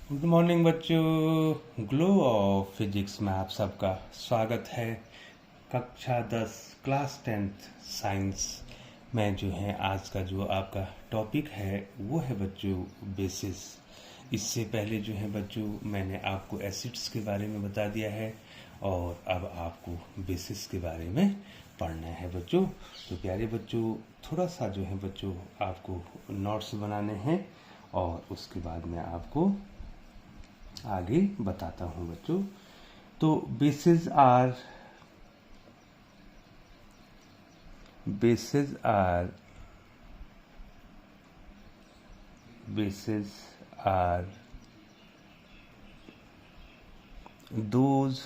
Good morning बच्चों। Glow of physics में आप सबका स्वागत है। कक्षा 10 क्लास 10th साइंस में जो है आज का जो आपका टॉपिक है वो है बच्चों बेसिस। इससे पहले जो है बच्चों मैंने आपको एसिड्स के बारे में बता दिया है और अब आपको बेसिस के बारे में पढ़ना है बच्चों। तो प्यारे बच्चों थोड़ा सा जो है बच्चों आपको नोट्स बनाने हैं और उसके बाद में आपको आगे बताता हूं बच्चों। तो bases are those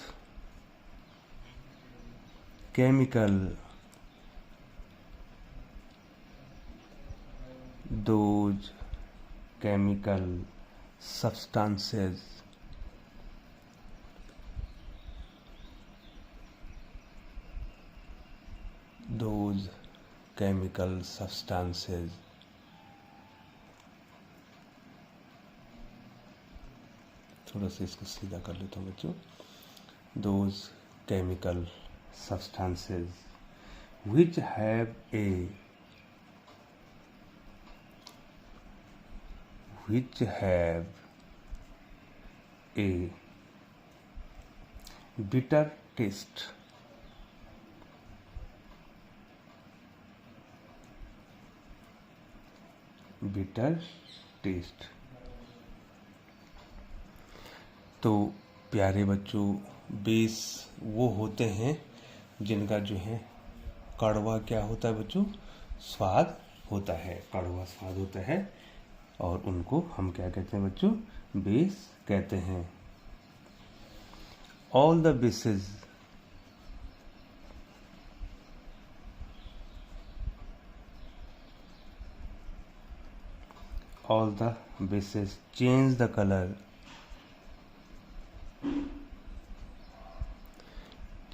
chemical substances those chemical substances थोड़ा सा इसको सीधा कर लेता हूँ बच्चों। those chemical substances which have a bitter taste तो प्यारे बच्चों बेस वो होते हैं जिनका जो है कड़वा क्या होता है बच्चों, स्वाद होता है, कड़वा स्वाद होता है और उनको हम क्या कहते हैं बच्चों, बेस कहते हैं। All the bases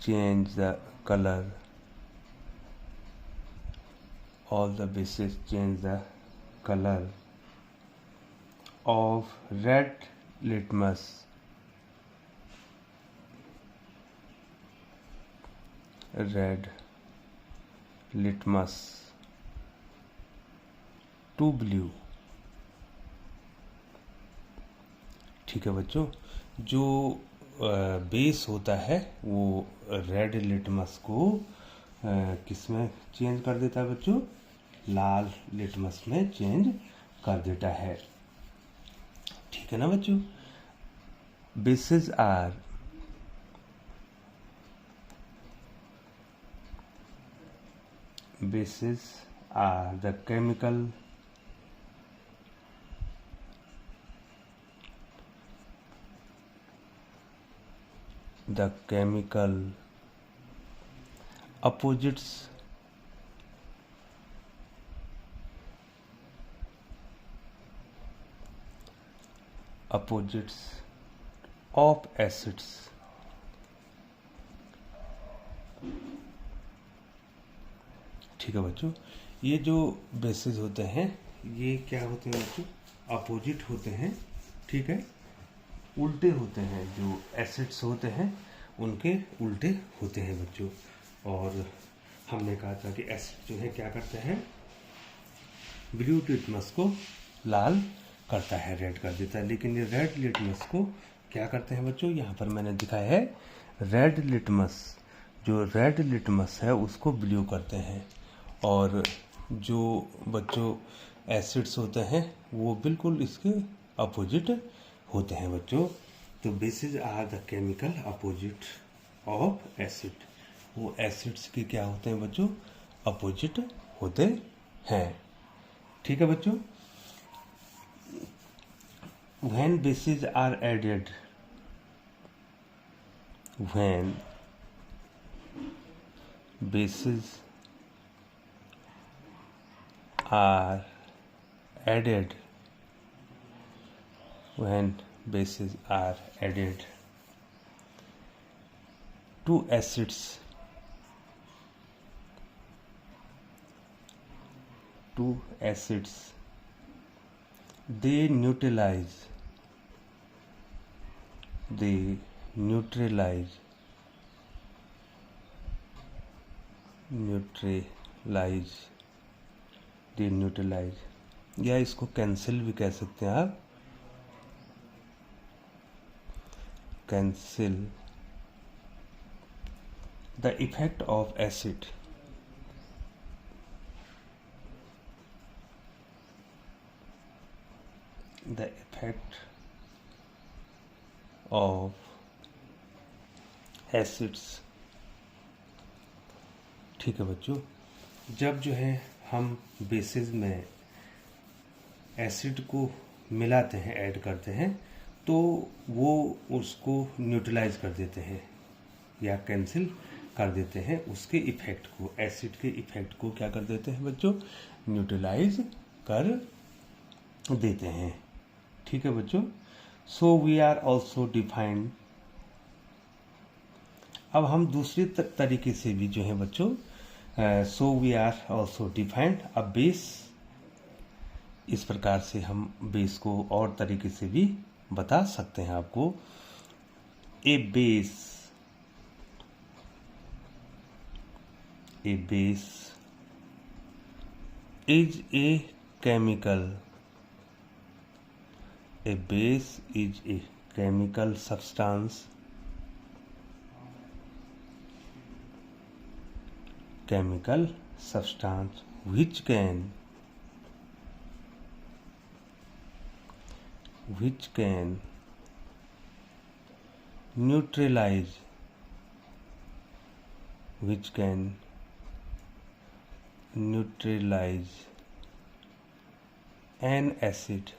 change the color all the bases change the color of red litmus to blue। ठीक है बच्चों, जो बेस होता है वो रेड लिटमस को किस में चेंज कर देता है बच्चों, लाल लिटमस में चेंज कर देता है। ठीक है ना बच्चों। Bases are the chemical opposites of acids। ठीक है बच्चों, ये जो बेसिस होते हैं ये क्या होते हैं बच्चों, अपोजिट होते हैं। ठीक है, उल्टे होते हैं, जो एसिड्स होते हैं उनके उल्टे होते हैं बच्चों। और हमने कहा था कि एसिड जो है क्या करता है, ब्लू लिटमस को लाल करता है, रेड कर देता है। लेकिन ये रेड लिटमस को क्या करते हैं बच्चों, यहाँ पर मैंने दिखाया है रेड लिटमस, जो रेड लिटमस है उसको ब्लू करते हैं। और जो बच्चों एसिड्स होते हैं वो बिल्कुल इसके अपोजिट होते हैं बच्चों। तो bases are the chemical opposite of acid. वो एसिड्स के क्या होते हैं बच्चों, अपोजिट होते हैं। ठीक है बच्चों। when bases are added when bases are added when bases are added to acids they neutralize they neutralize या इसको कैंसिल भी कह सकते हैं आप, cancel the effect of acid of acids. ठीक है बच्चों, जब जो है हम बेसिस में एसिड को मिलाते हैं, ऐड करते हैं, तो वो उसको न्यूट्रलाइज कर देते हैं या कैंसिल कर देते हैं, उसके इफेक्ट को, एसिड के इफेक्ट को क्या कर देते हैं बच्चों, न्यूट्रलाइज कर देते हैं। ठीक है बच्चों, so we are also defined. अब हम दूसरे तरीके से भी जो है बच्चों, so we are also defined. अब बेस, इस प्रकार से हम बेस को और तरीके से भी बता सकते हैं आपको। A base is a chemical, a base is a chemical substance which can neutralize an acid।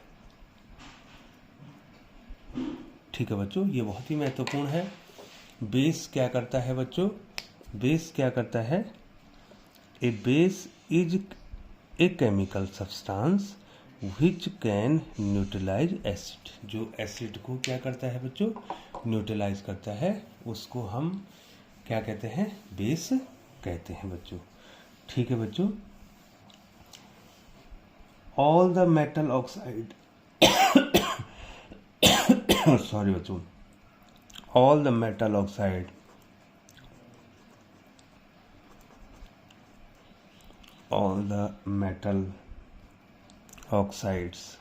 ठीक है बच्चों, ये बहुत ही महत्वपूर्ण है। बेस क्या करता है बच्चों, बेस क्या करता है, a base is a chemical substance which can neutralize acid. जो एसिड को क्या करता है बच्चों, न्यूट्रलाइज करता है, उसको हम क्या कहते हैं, बेस कहते हैं बच्चों। ठीक है बच्चों, all the metal oxide sorry बच्चों, all the metal oxides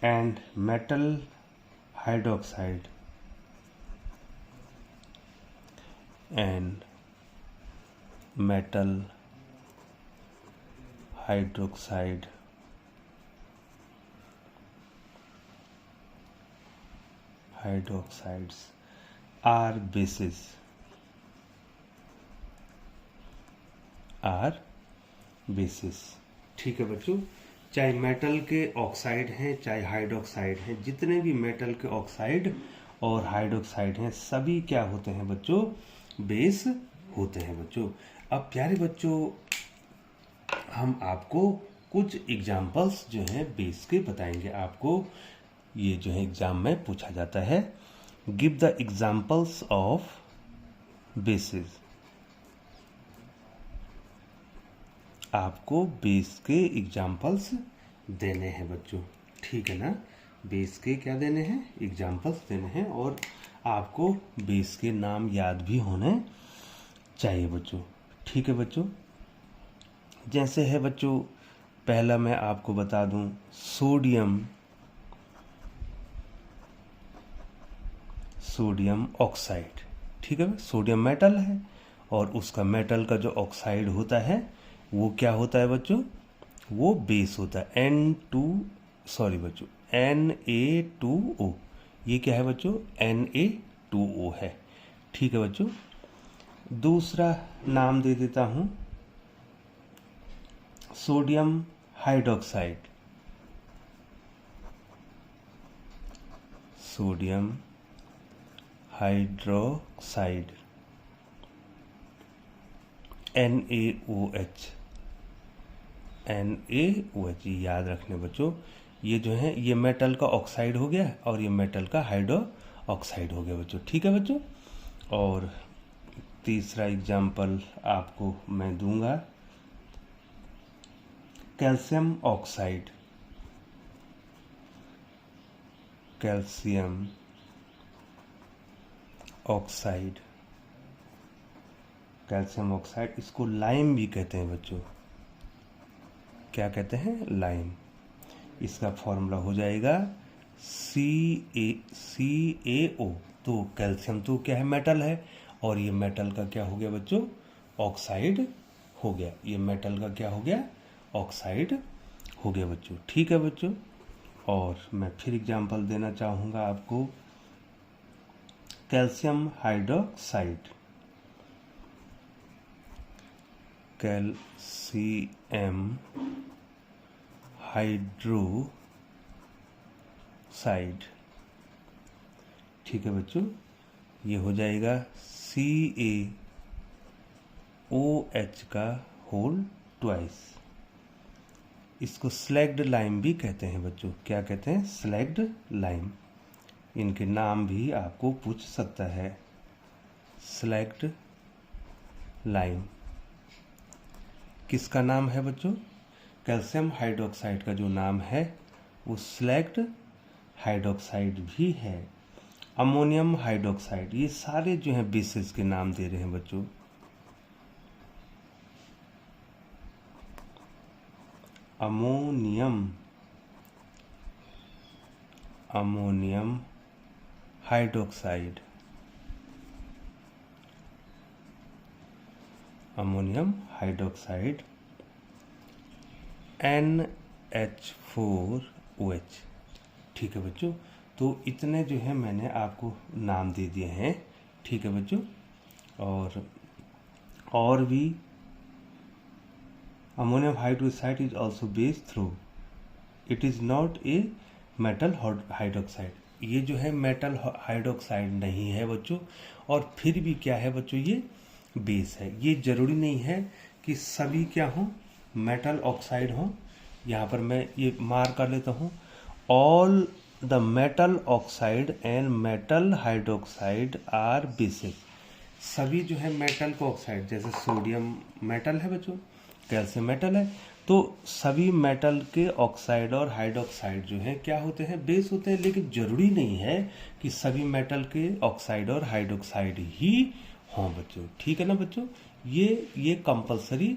and metal hydroxide and metal hydroxide are bases, ठीक है बच्चों, चाहे मेटल के ऑक्साइड हैं, चाहे हाइड्रोक्साइड हैं, जितने भी मेटल के ऑक्साइड और हाइड्रोक्साइड हैं, सभी क्या होते हैं बच्चों, बेस होते हैं बच्चों। अब प्यारे बच्चों, हम आपको कुछ एग्जाम्पल्स जो हैं बेस के बताएंगे। आपको ये जो है एग्जाम में पूछा जाता है, give the examples of basis. आपको बेस के एग्जाम्पल्स देने हैं बच्चों, ठीक है ना, बेस के क्या देने हैं, एग्जाम्पल्स देने हैं, और आपको बेस के नाम याद भी होने चाहिए बच्चों। ठीक है बच्चों, जैसे है बच्चों, पहला मैं आपको बता दूं, सोडियम ऑक्साइड। ठीक है, सोडियम मेटल है और उसका मेटल का जो ऑक्साइड होता है वो क्या होता है बच्चों, वो बेस होता है, Na2O। ये क्या है बच्चों, Na2O है। ठीक है बच्चों, दूसरा नाम दे देता हूं, सोडियम हाइड्रोक्साइड। NaOH, ये याद रखने बच्चों, ये जो है ये मेटल का ऑक्साइड हो गया और ये मेटल का हाइड्रो ऑक्साइड हो गया बच्चों। ठीक है बच्चों, और तीसरा एग्जाम्पल आपको मैं दूंगा, calcium oxide. Calcium oxide, calcium oxide, इसको लाइम भी कहते हैं बच्चों। क्या कहते हैं? लाइम। इसका फॉर्मूला हो जाएगा CaO। तो कैल्शियम तो क्या है? मेटल है, और ये मेटल का क्या हो गया बच्चों? ऑक्साइड हो गया। ये मेटल का क्या हो गया? ऑक्साइड हो गया बच्चों। ठीक है बच्चों, और मैं फिर एग्जांपल देना चाहूँगा आपको। Calcium hydroxide, calcium hydroxide. ठीक है बच्चों, ये हो जाएगा CaOH का होल ट्वाइस। इसको स्लैग्ड लाइम भी कहते हैं बच्चों। क्या कहते हैं? Slagged lime. इनके नाम भी आपको पूछ सकता है। स्लैग्ड लाइम किसका नाम है बच्चों? कैल्शियम हाइड्रोक्साइड का जो नाम है वो स्लैग्ड हाइड्रोक्साइड भी है। अमोनियम हाइड्रोक्साइड, ये सारे जो हैं बेसिस के नाम दे रहे हैं बच्चों। Ammonium hydroxide, ammonium hydroxide NH4OH। ठीक है बच्चों, तो इतने जो है मैंने आपको नाम दे दिए हैं। ठीक है बच्चों, और भी ammonium hydroxide is also based through, it is not a metal hydroxide. ये जो है मेटल हाइड्रोक्साइड नहीं है बच्चों, और फिर भी क्या है बच्चों? ये बेस है। ये जरूरी नहीं है कि सभी क्या हों? मेटल ऑक्साइड हों। यहाँ पर मैं ये मार्क कर लेता हूँ, all the metal oxide and metal hydroxide are bases. सभी जो है मेटल को ऑक्साइड, जैसे सोडियम मेटल है बच्चों, कैल्शियम मेटल है, तो सभी मेटल के ऑक्साइड और हाइड्रोक्साइड जो है क्या होते हैं? बेस होते हैं। लेकिन जरूरी नहीं है कि सभी मेटल के ऑक्साइड और हाइड्रोक्साइड ही हों बच्चों। ठीक है ना बच्चों, ये कंपलसरी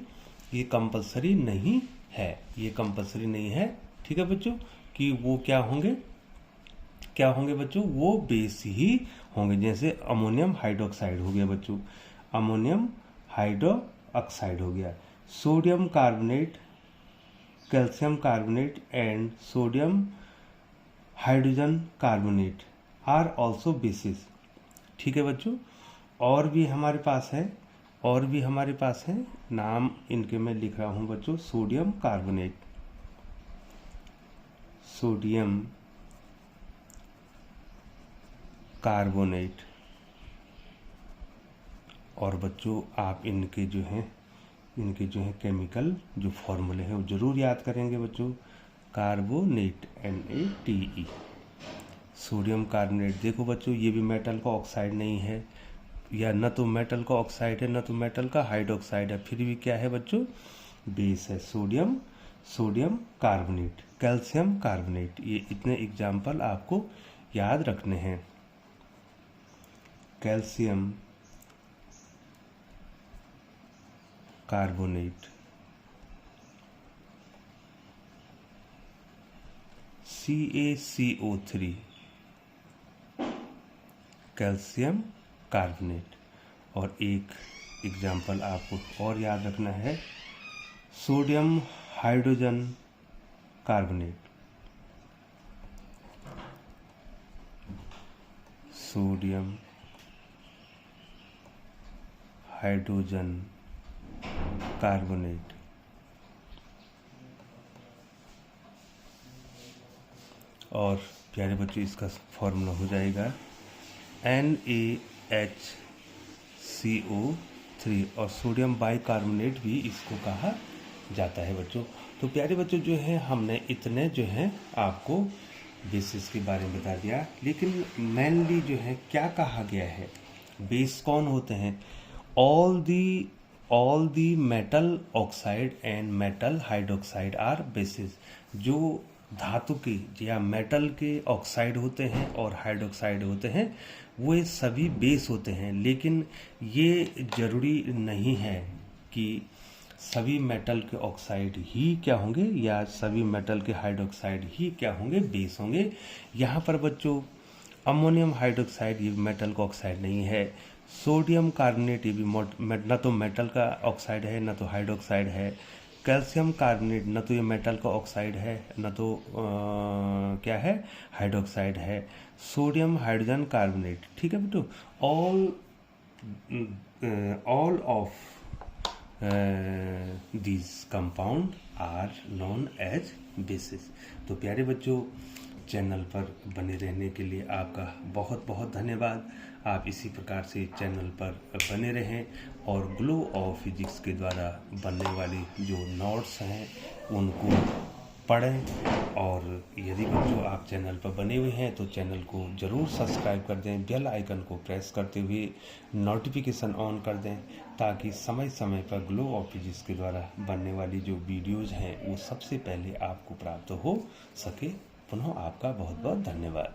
नहीं है, ये कंपलसरी नहीं है। ठीक है बच्चों, कि वो क्या होंगे बच्चों? वो बेस ही होंगे। जैसे अमोनियम हाइड्रोक्साइड हो गया बच्चों, अमोनियम हाइड्रोक्साइड हो गया। Sodium carbonate, calcium carbonate and sodium hydrogen carbonate are also bases. ठीक है बच्चों, और भी हमारे पास है नाम इनके मैं लिख रहा हूं बच्चों। सोडियम कार्बोनेट, सोडियम कार्बोनेट, और बच्चों आप इनके जो हैं केमिकल जो फॉर्मूले हैं वो जरूर याद करेंगे बच्चों। Carbonate NaTe, sodium carbonate. देखो बच्चों, ये भी मेटल का ऑक्साइड नहीं है, या न तो मेटल का ऑक्साइड है न तो मेटल का हाइड्रोक्साइड है, फिर भी क्या है बच्चों? बेस है। Sodium carbonate, calcium carbonate. ये इतने एग्जाम्पल आपको याद रखने हैं। Calcium carbonate, CaCO3, calcium carbonate. और एक एग्जाम्पल आपको और याद रखना है, sodium hydrogen carbonate, sodium hydrogen carbonate. और प्यारे बच्चों, इसका फॉर्मूला हो जाएगा NaHCO3, और सोडियम बाइकार्बोनेट भी इसको कहा जाता है बच्चों। तो प्यारे बच्चों, जो है हमने इतने जो है आपको बेसिस के बारे में बता दिया, लेकिन मेनली जो है क्या कहा गया है? बेस कौन होते हैं? All the metal oxide and metal hydroxide are bases. जो धातु के या मेटल के ऑक्साइड होते हैं और हाइड्रोक्साइड होते हैं, वो सभी बेस होते हैं। लेकिन ये जरूरी नहीं है कि सभी मेटल के ऑक्साइड ही क्या होंगे या सभी मेटल के हाइड्रोक्साइड ही क्या होंगे, बेस होंगे। यहाँ पर बच्चों अमोनियम हाइड्रोक्साइड ये मेटल का ऑक्साइड नहीं है। सोडियम कार्बोनेट ये भी न तो मेटल का ऑक्साइड है न तो हाइड्रोक्साइड है। कैल्शियम कार्बोनेट न तो ये मेटल का ऑक्साइड है न तो क्या है, हाइड्रोक्साइड है। सोडियम हाइड्रोजन कार्बोनेट, ठीक है बेटो, all of these compound are known as bases। तो प्यारे बच्चों, चैनल पर बने रहने के लिए आपका बहुत बहुत धन्यवाद। आप इसी प्रकार से चैनल पर बने रहें और ग्लो ऑफ फिजिक्स के द्वारा बनने वाली जो नोट्स हैं उनको पढ़ें। और यदि बच्चों आप चैनल पर बने हुए हैं तो चैनल को ज़रूर सब्सक्राइब कर दें, बेल आइकन को प्रेस करते हुए नोटिफिकेशन ऑन कर दें, ताकि समय समय पर ग्लो ऑफ फिजिक्स के द्वारा बनने वाली जो वीडियोज़ हैं वो सबसे पहले आपको प्राप्त हो सके। पुनः आपका बहुत बहुत धन्यवाद।